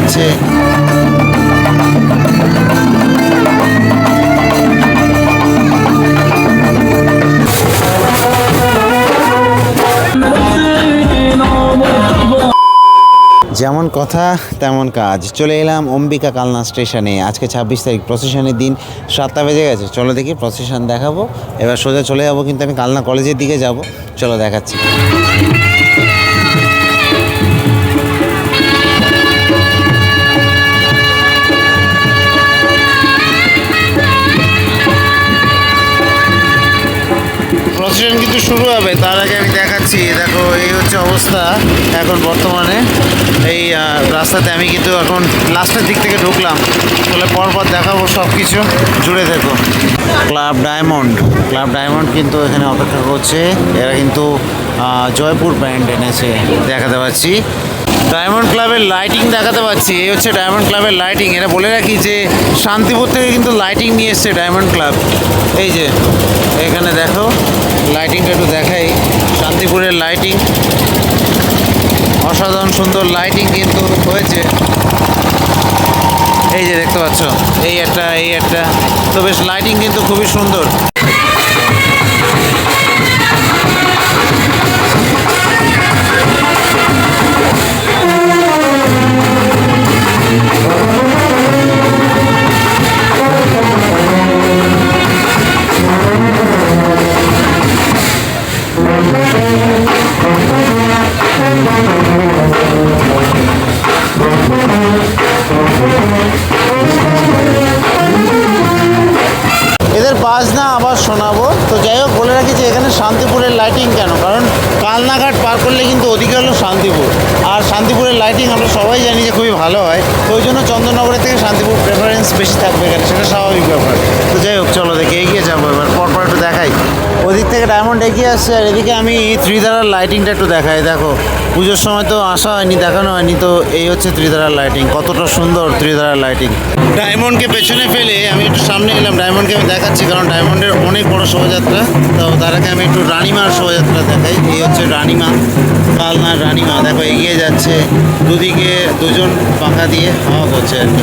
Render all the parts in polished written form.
যাচ্ছে। যেমন কথা তেমন কাজ, চলে এলাম অম্বিকা কালনা স্টেশনে। আজকে 26 তারিখ, প্রসেশনের দিন। 7টা বেজে গেছে, চলো দেখি প্রসেশন দেখাবো। এবার সোজা চলে যাবো, কিন্তু আমি কালনা কলেজের দিকে যাব। চলো দেখাচ্ছি। প্রসেশন কিন্তু শুরু হবে, তার আগে আমি দেখাচ্ছি। দেখো, এই হচ্ছে অবস্থা এখন বর্তমানে এই রাস্তাতে। আমি কিন্তু এখন লাস্টের দিক থেকে ঢুকলাম, তাহলে পরপর দেখাবো সব কিছু, জুড়ে দেখো। ক্লাব ডায়মন্ড কিন্তু এখানে অপেক্ষা করছে। এরা কিন্তু জয়পুর ব্যান্ড এনেছে, দেখাতে পাচ্ছি। ডায়মন্ড ক্লাবের লাইটিং দেখাতে পাচ্ছি। এই হচ্ছে ডায়মন্ড ক্লাবের লাইটিং। এরা বলে রাখি যে শান্তিপুর থেকে কিন্তু লাইটিং নিয়ে এসছে ডায়মন্ড ক্লাব। এই যে এখানে দেখো, লাইটিংটা একটু দেখাই। শান্তিপুরের লাইটিং, অসাধারণ সুন্দর লাইটিং কিন্তু হয়েছে। এই যে দেখতে পাচ্ছ, এই একটা তো বেশ লাইটিং কিন্তু খুবই সুন্দর। এদের বাজনা আবার শোনাবো। তো যাই হোক, বলে রাখি যে এখানে শান্তিপুরের লাইটিং কেন, কারণ কালনাঘাট পার করলে কিন্তু ওদিকে হলো শান্তিপুর। আর শান্তিপুরের লাইটিং আমরা সবাই জানি যে খুবই ভালো হয়, তো ওই জন্য চন্দননগরের থেকে শান্তিপুর প্রেফারেন্স বেশি থাকবে এখানে, সেটা স্বাভাবিক ব্যাপার। তো যাই হোক, চলো দেখে এগিয়ে যাবো। এবার পরপর একটু দেখাই। ওদিক থেকে ডায়মন্ড এগিয়ে আসছে, আর এদিকে আমি ত্রিধারার লাইটিংটা একটু দেখাই। দেখো, পুজোর সময় তো আসা হয়নি, দেখানো হয়নি, তো এই হচ্ছে ত্রিধারার লাইটিং। কতটা সুন্দর ত্রিধারার লাইটিং। ডায়মন্ডকে পেছনে ফেলে আমি একটু সামনে এলাম। ডায়মন্ডকে আমি দেখাচ্ছি, কারণ ডায়মন্ডের অনেক বড় শোভাযাত্রা। তো তার আগে আমি একটু রানিমার শোভাযাত্রা দেখাই। এই হচ্ছে রানিমা, কালনার রানিমা। দেখো এগিয়ে যাচ্ছে, দুদিকে দুজন পাখা দিয়ে হাওয়া করছে আর কি।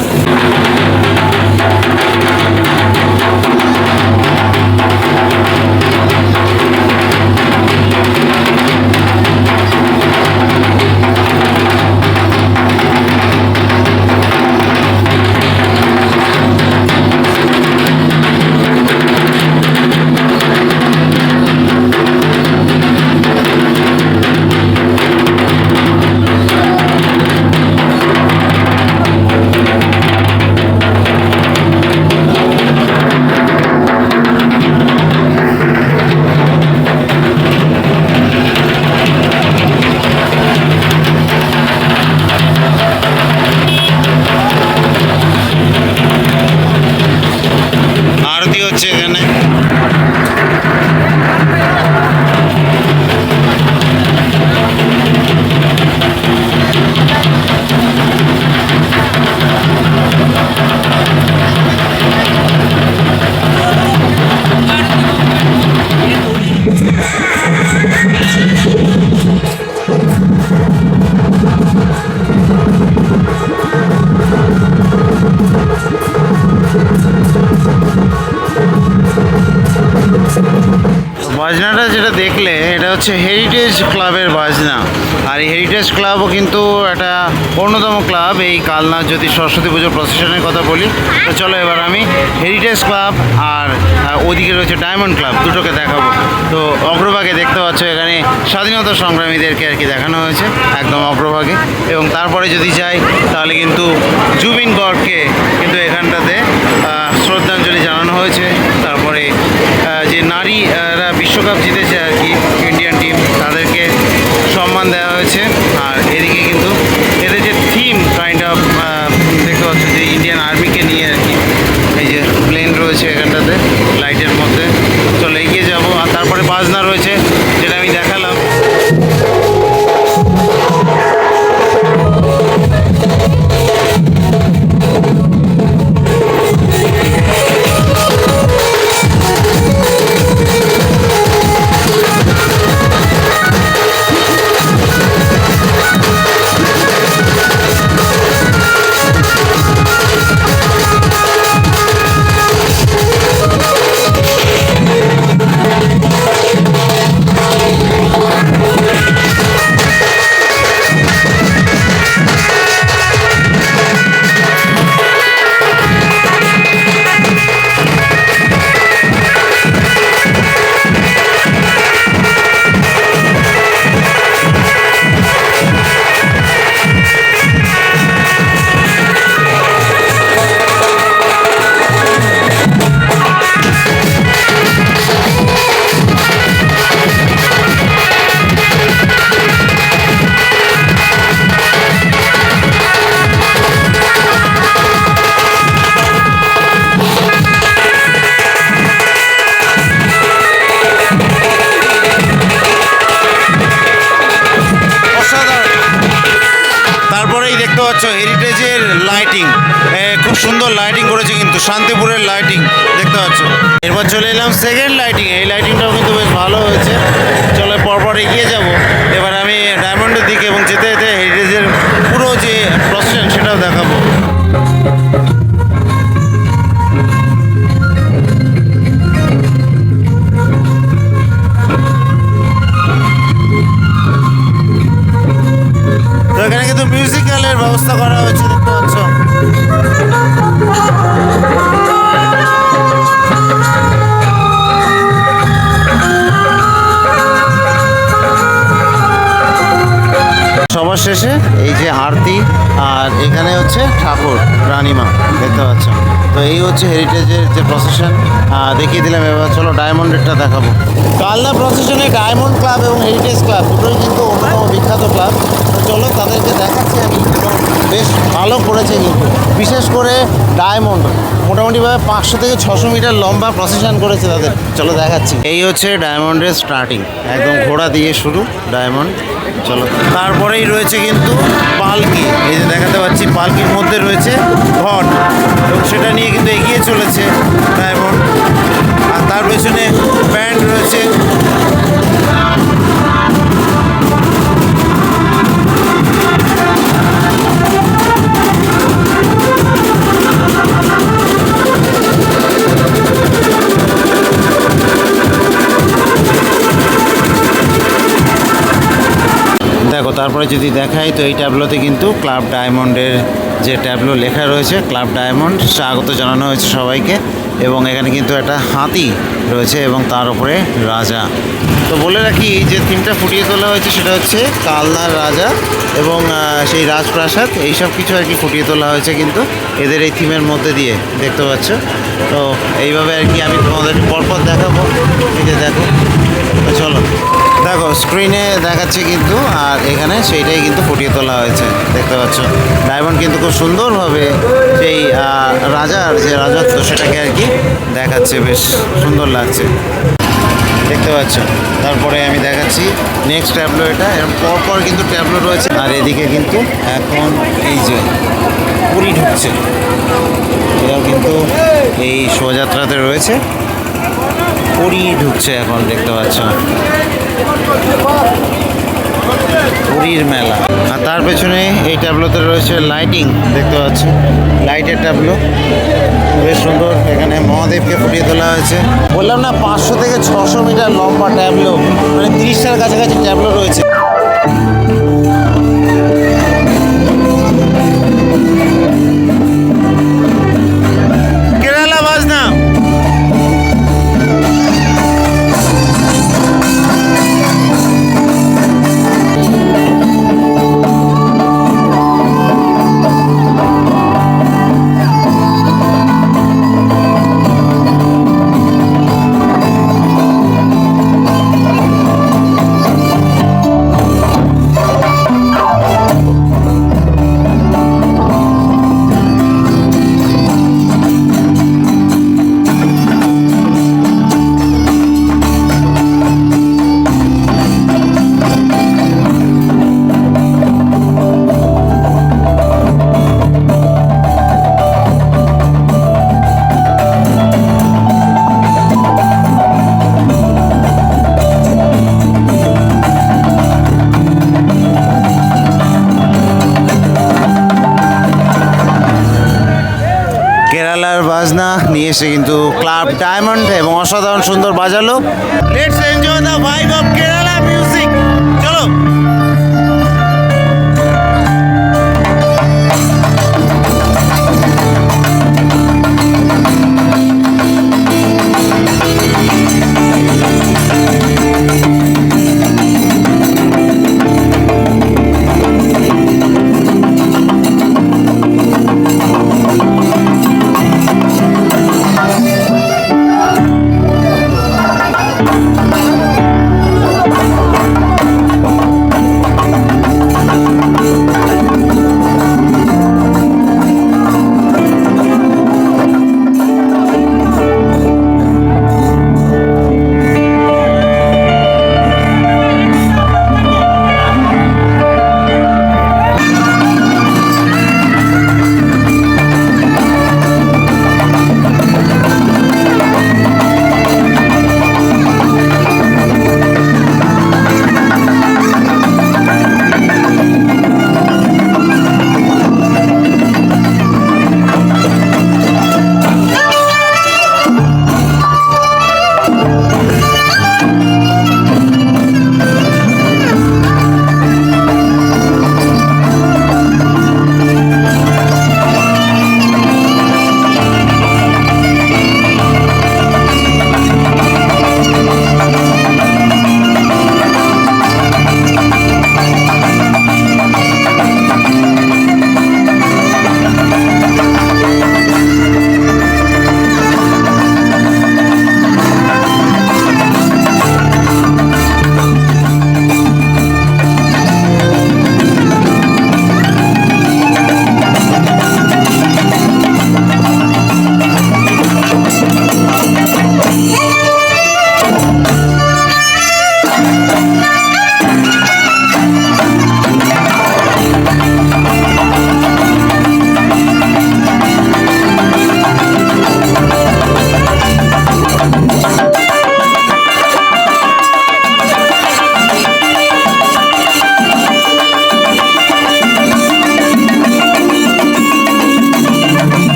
আরতি হচ্ছে এখানে। বাজনাটা যেটা দেখলে, এটা হচ্ছে হেরিটেজ ক্লাবের বাজনা। আর এই হেরিটেজ ক্লাবও কিন্তু একটা অন্যতম ক্লাব এই কালনার। যদি সরস্বতী পুজোর প্রসেশনের কথা বলি, তো চলো এবার আমি হেরিটেজ ক্লাব আর ওদিকে রয়েছে ডায়মন্ড ক্লাব, দুটোকে দেখাবো। তো অগ্রভাগে দেখতে পাচ্ছ, এখানে স্বাধীনতা সংগ্রামীদেরকে আর কি দেখানো হয়েছে একদম অগ্রভাগে। এবং তারপরে যদি যাই, তাহলে কিন্তু জুবিন গর্গকে কিন্তু এখানটাতে শ্রদ্ধাঞ্জলি জানানো হয়েছে। তারপরে যে নারীরা বিশ্বকাপ জিতেছে আর কি, ইন্ডিয়ান টিম, তাদেরকে সম্মান দেওয়া হয়েছে। আর এদিকে কিন্তু এদের যে থিম কাইন্ড অফ দেখতে পাচ্ছ, যে ইন্ডিয়ান আর্মিকে নিয়ে আর কি, এই যে প্লেন রয়েছে এখানটাতে লাইটের মধ্যে। চলো এগিয়ে যাবো। আর তারপরে বাজনা রয়েছে, যেটা আমি দেখালাম। শান্তিপুরের লাইটিং দেখতে পাচ্ছ। এরপর চলে এলাম সেকেন্ড লাইটিং, এই লাইটিংটাও কিন্তু বেশ ভালো হয়েছে। চলো পরপর এগিয়ে যাব এবার আমি ডায়মন্ডের দিকে, এবং যেতে যেতে হেরিটেজের পুরো যে প্রসেশন সেটাও দেখাবো। তো এখানে কিন্তু মিউজিক্যালের ব্যবস্থা করা হয়েছে দেখতে পাচ্ছ। সবার শেষে এই যে আরতি, আর এখানে হচ্ছে ঠাকুর রানীমা দেখতে পাচ্ছ। তো এই হচ্ছে হেরিটেজের যে প্রসেশন দেখিয়ে দিলাম। এবার চলো ডায়মন্ডেরটা দেখাবো। কালনা প্রসেশনে ডায়মন্ড ক্লাব এবং হেরিটেজ ক্লাব দুটোই কিন্তু অন্যতম বিখ্যাত ক্লাব। তো চলো তাদেরকে দেখাচ্ছি আমি, বেশ ভালো করেছে কিন্তু। বিশেষ করে ডায়মন্ড মোটামুটিভাবে 500 থেকে 600 মিটার লম্বা প্রসেশন করেছে তাদের। চলো দেখাচ্ছি। এই হচ্ছে ডায়মন্ডের স্টার্টিং, একদম ঘোড়া দিয়ে শুরু ডায়মন্ড। চলো তারপরেই রয়েছে কিন্তু পালকি, এই যে দেখাতে পাচ্ছি পালকির মধ্যে রয়েছে ঘট, এবং সেটা নিয়ে কিন্তু এগিয়ে চলেছে ডায়মন্ড। আর তার পেছনে ব্যান্ড রয়েছে। দেখো তারপরে যদি দেখাই তো এই ট্যাবলোতে কিন্তু ক্লাব ডায়মন্ডের যে ট্যাবলো লেখা রয়েছে, ক্লাব ডায়মন্ড স্বাগত জানানো হয়েছে সবাইকে। এবং এখানে কিন্তু একটা হাতি রয়েছে এবং তার উপরে রাজা। তো বলে রাখি যে থিমটা ফুটিয়ে তোলা হয়েছে সেটা হচ্ছে কালনার রাজা এবং সেই রাজপ্রাসাদ, এইসব কিছু আর কি ফুটিয়ে তোলা হয়েছে কিন্তু এদের এই থিমের মধ্যে দিয়ে দেখতে পাচ্ছ। তো এইভাবে আর কি আমি তোমাদের পরপর দেখাবো। এই যে দেখো, চলো দেখো স্ক্রিনে দেখাচ্ছে কিন্তু, আর এখানে সেইটাই কিন্তু ফুটিয়ে তোলা হয়েছে দেখতে পাচ্ছ। ডায়মন্ড কিন্তু খুব সুন্দরভাবে সেই রাজার যে রাজত্ব সেটাকে আর কি দেখাচ্ছে, বেশ সুন্দর লাগছে দেখতে পাচ্ছ। তারপরে আমি দেখাচ্ছি নেক্সট ট্যাবলো, এটা এরকম পরপর কিন্তু ট্যাবলো রয়েছে। আর এদিকে কিন্তু এখন এই যে পুরী ঢুকছে, এটাও কিন্তু এই শোভাযাত্রাতে রয়েছে। পুরী ঢুকছে এখন দেখতে পাচ্ছ, পুরীর মেলা। আর তার পেছনে এই ট্যাবলোতে রয়েছে লাইটিং দেখতে পাচ্ছ, লাইটের ট্যাবলো বেশ সুন্দর। এখানে মহাদেবকে ফুটিয়ে তোলা হয়েছে। বললাম না 500 থেকে 600 মিটার লম্বা ট্যাবলো, মানে 30টার কাছাকাছি ট্যাবলো রয়েছে। কেরালা বাজনা কেরালার বাজনা নিয়ে এসে কিন্তু ক্লাব ডায়মন্ড এবং অসাধারণ সুন্দর বাজালো। Let's enjoy the vibe of Kerala music. চলো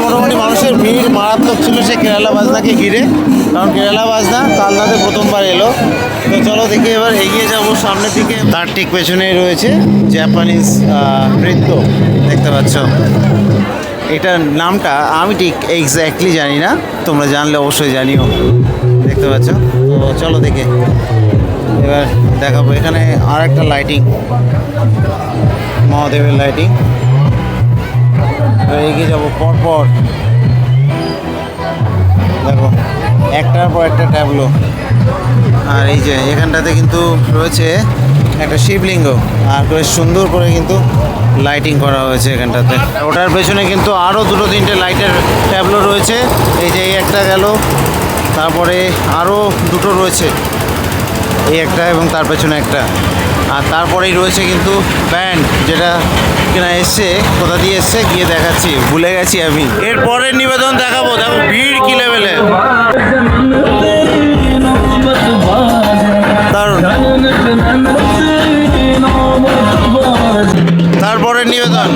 মোটামুটি মানুষের ভিড় মারাত্মক ছিল সে কেরালা বাজনাকে ঘিরে, কারণ কেরালা বাজনা কালনাতে প্রথমবার এলো। তো চলো দেখি এবার এগিয়ে যাব সামনের দিকে। তার ঠিক পেছনেই রয়েছে জাপানিজ নৃত্য, দেখতে পাচ্ছ। এটার নামটা আমি ঠিক এক্স্যাক্টলি জানি না, তোমরা জানলে অবশ্যই জানিও। দেখতে পাচ্ছ, তো চলো দেখে এবার দেখাবো। এখানে আর একটা লাইটিং, মহাদেবের লাইটিং। এগিয়ে যাবো পরপর, দেখো একটার পর একটা ট্যাবলো। আর এই যে এখানটাতে কিন্তু রয়েছে একটা শিবলিঙ্গ, আর বেশ সুন্দর করে কিন্তু লাইটিং করা হয়েছে এখানটাতে। ওটার পেছনে কিন্তু আরও দুটো তিনটে লাইটের ট্যাবলো রয়েছে। এই যে এই একটা গেল, তারপরে আরও দুটো রয়েছে, এই একটা এবং তার পেছনে একটা। আর তারপরেই রয়েছে কিন্তু ব্যান্ড, যেটা কিনা এসছে, কোথা দিয়ে এসছে গিয়ে দেখাচ্ছি, ভুলে গেছি আমি। এরপরের নিবেদন দেখাবো, দেখো ভিড় কি লেভেলে, দারুণ। তারপরের নিবেদন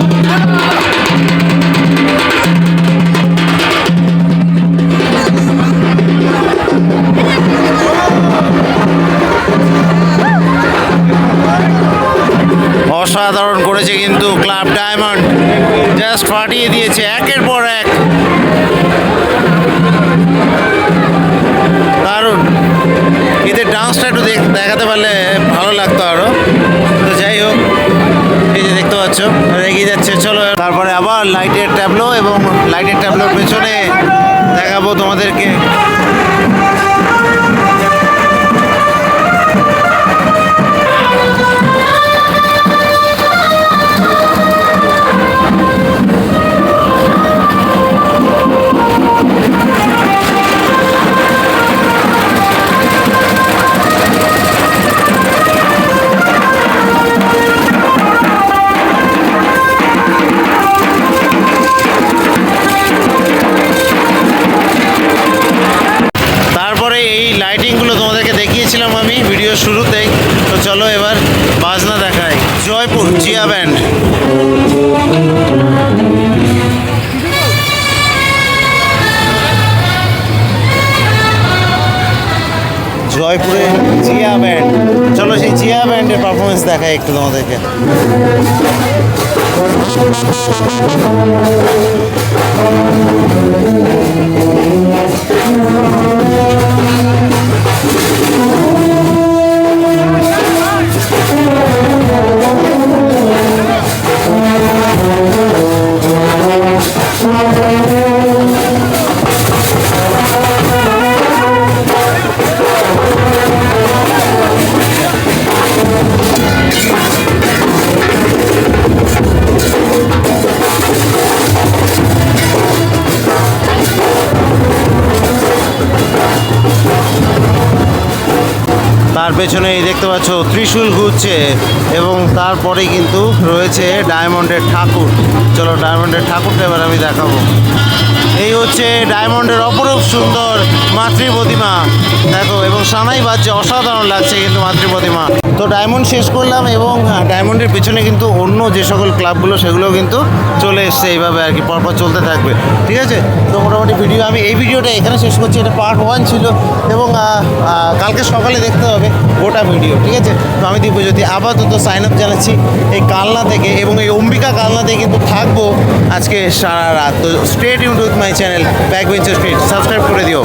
অসাধারণ করেছে কিন্তু ক্লাব ডায়মন্ড, জাস্ট ফাটিয়ে দিয়েছে একের পর এক, দারুণ। এদের ডান্সটা একটু দেখাতে পারলে ভালো লাগতো আরও। তো যাই হোক, এই যে দেখতে পাচ্ছ এগিয়ে যাচ্ছে। চলো তারপরে আবার লাইটের ট্যাবলো, এবং লাইটের ট্যাবলোর পেছনে দেখাবো তোমাদেরকে আমি ভিডিও শুরুতেই। তো চলো এবার বাজনা দেখাই। জয়পুর জিয়া ব্যান্ড, জয়পুরে জিয়া ব্যান্ড। চলো সেই জিয়া ব্যান্ডের পারফরমেন্স দেখাই একটু তোমাদেরকে। তার পেছনে দেখতে পাচ্ছ ত্রিশূল ঘুরছে, এবং তারপরে কিন্তু রয়েছে ডায়মন্ডের ঠাকুর। চলো ডায়মন্ডের ঠাকুরটা এবার আমি দেখাবো। এই হচ্ছে ডায়মন্ডের অপরূপ সুন্দর মাতৃ প্রতিমা, দেখো, এবং সানাই বাজছে, অসাধারণ লাগছে কিন্তু মাতৃ প্রতিমা। তো ডায়মন্ড শেষ করলাম, এবং ডায়মন্ডের পেছনে কিন্তু অন্য যে সকল ক্লাবগুলো সেগুলো কিন্তু চলে এসছে, এইভাবে আর কি পরপর চলতে থাকবে, ঠিক আছে। তো মোটামুটি ভিডিও আমি এই ভিডিওটা এখানে শেষ করছি। এটা পার্ট 1 ছিল, এবং কালকে সকালে দেখতে হবে গোটা ভিডিও, ঠিক আছে। তো আমি দিব্যজ্যোতি আপাতত সাইন আপ জানাচ্ছি এই কালনা থেকে, এবং এই অম্বিকা কালনাতে কিন্তু থাকবো আজকে সারা রাত। তো stay tuned with my channel backbencher street, subscribe করে দিও।